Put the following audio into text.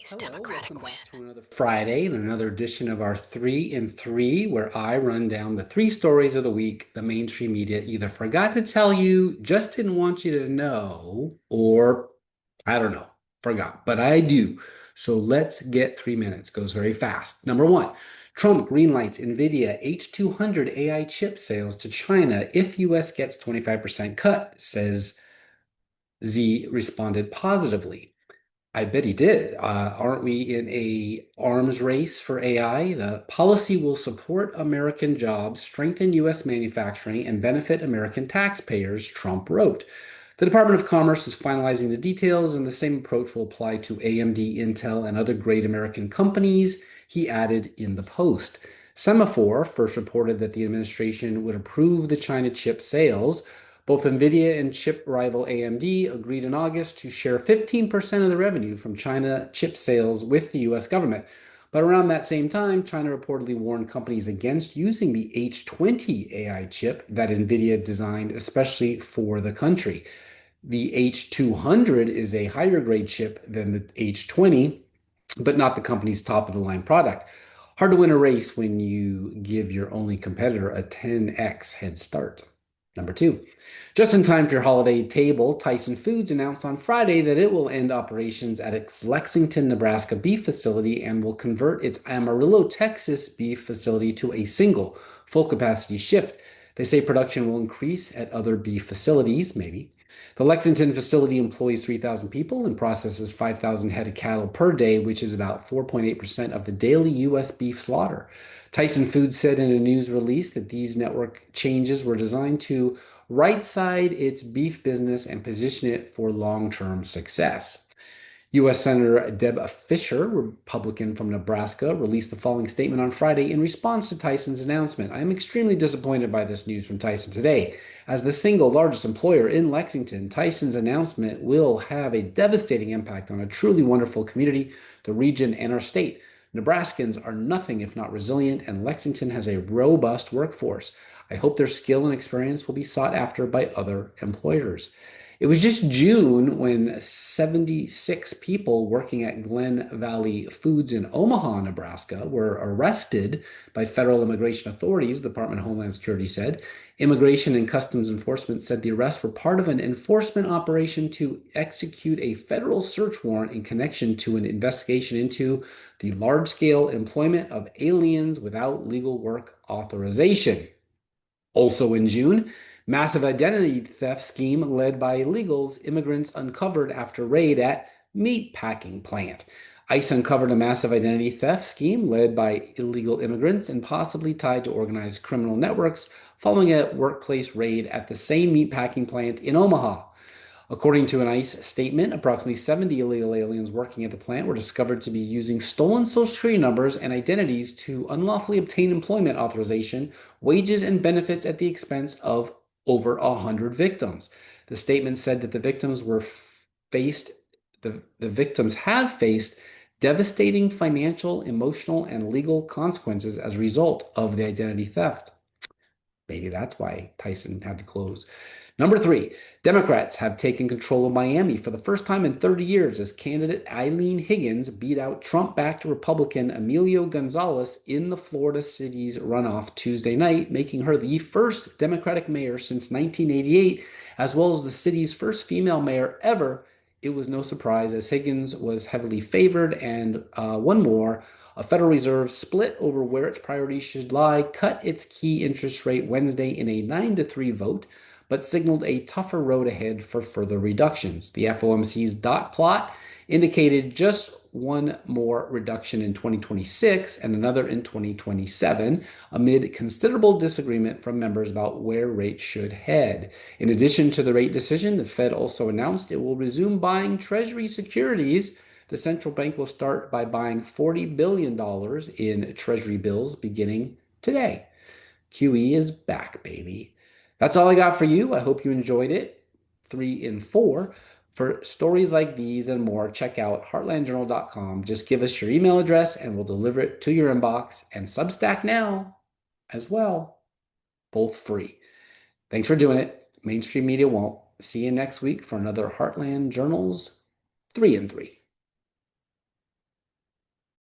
Today's Hello, Democratic welcome win. back to another Friday and another edition of our 3 in 3, where I run down the three stories of the week the mainstream media either forgot to tell you, just didn't want you to know, or I don't know, forgot, but I do. So let's get 3 minutes. Goes very fast. Number one, Trump greenlights NVIDIA H200 AI chip sales to China if US gets 25% cut, says Z responded positively. I bet he did. Aren't we in a arms race for AI? The policy will support American jobs, strengthen U.S. manufacturing, and benefit American taxpayers, Trump wrote. The Department of Commerce is finalizing the details, and the same approach will apply to AMD, Intel, and other great American companies, he added in the Post. Semaphore first reported that the administration would approve the China chip sales. Both NVIDIA and chip rival AMD agreed in August to share 15% of the revenue from China chip sales with the US government. But around that same time, China reportedly warned companies against using the H20 AI chip that NVIDIA designed especially for the country. The H200 is a higher grade chip than the H20, but not the company's top of the line product. Hard to win a race when you give your only competitor a 10x head start. Number two, just in time for your holiday table, Tyson Foods announced on Friday that it will end operations at its Lexington, Nebraska beef facility and will convert its Amarillo, Texas beef facility to a single full capacity shift. They say production will increase at other beef facilities, maybe. The Lexington facility employs 3,000 people and processes 5,000 head of cattle per day, which is about 4.8% of the daily U.S. beef slaughter. Tyson Foods said in a news release that these network changes were designed to right side its beef business and position it for long term success. U.S. Senator Deb Fischer, Republican from Nebraska, released the following statement on Friday in response to Tyson's announcement. I am extremely disappointed by this news from Tyson today. As the single largest employer in Lexington, Tyson's announcement will have a devastating impact on a truly wonderful community, the region, and our state. Nebraskans are nothing if not resilient, and Lexington has a robust workforce. I hope their skill and experience will be sought after by other employers. It was just June when 76 people working at Glen Valley Foods in Omaha, Nebraska, were arrested by federal immigration authorities, the Department of Homeland Security said. Immigration and Customs Enforcement said the arrests were part of an enforcement operation to execute a federal search warrant in connection to an investigation into the large scale employment of aliens without legal work authorization. Also in June, massive identity theft scheme led by illegals, immigrants uncovered after raid at meat packing plant. ICE uncovered a massive identity theft scheme led by illegal immigrants and possibly tied to organized criminal networks following a workplace raid at the same meatpacking plant in Omaha. According to an ICE statement, approximately 70 illegal aliens working at the plant were discovered to be using stolen social security numbers and identities to unlawfully obtain employment authorization, wages, and benefits at the expense of over 100 victims. The statement said that faced the victims have faced devastating financial, emotional, and legal consequences as a result of the identity theft. Maybe that's why Tyson had to close. Number three, Democrats have taken control of Miami for the first time in 30 years as candidate Eileen Higgins beat out Trump backed Republican Emilio Gonzalez in the Florida city's runoff Tuesday night, making her the first Democratic mayor since 1988, as well as the city's first female mayor ever. It was no surprise as Higgins was heavily favored, and one more. A Federal Reserve split over where its priorities should lie, cut its key interest rate Wednesday in a 9-3 vote, but signaled a tougher road ahead for further reductions. The FOMC's dot plot indicated just one more reduction in 2026 and another in 2027, amid considerable disagreement from members about where rates should head. In addition to the rate decision, the Fed also announced it will resume buying Treasury securities. The central bank will start by buying $40 billion in Treasury bills beginning today. QE is back, baby. That's all I got for you. I hope you enjoyed it. 3 in 4. For stories like these and more, check out heartlandjournal.com. Just give us your email address and we'll deliver it to your inbox. And Substack now as well, both free. Thanks for doing it. Mainstream media won't. See you next week for another Heartland Journals 3 in 3.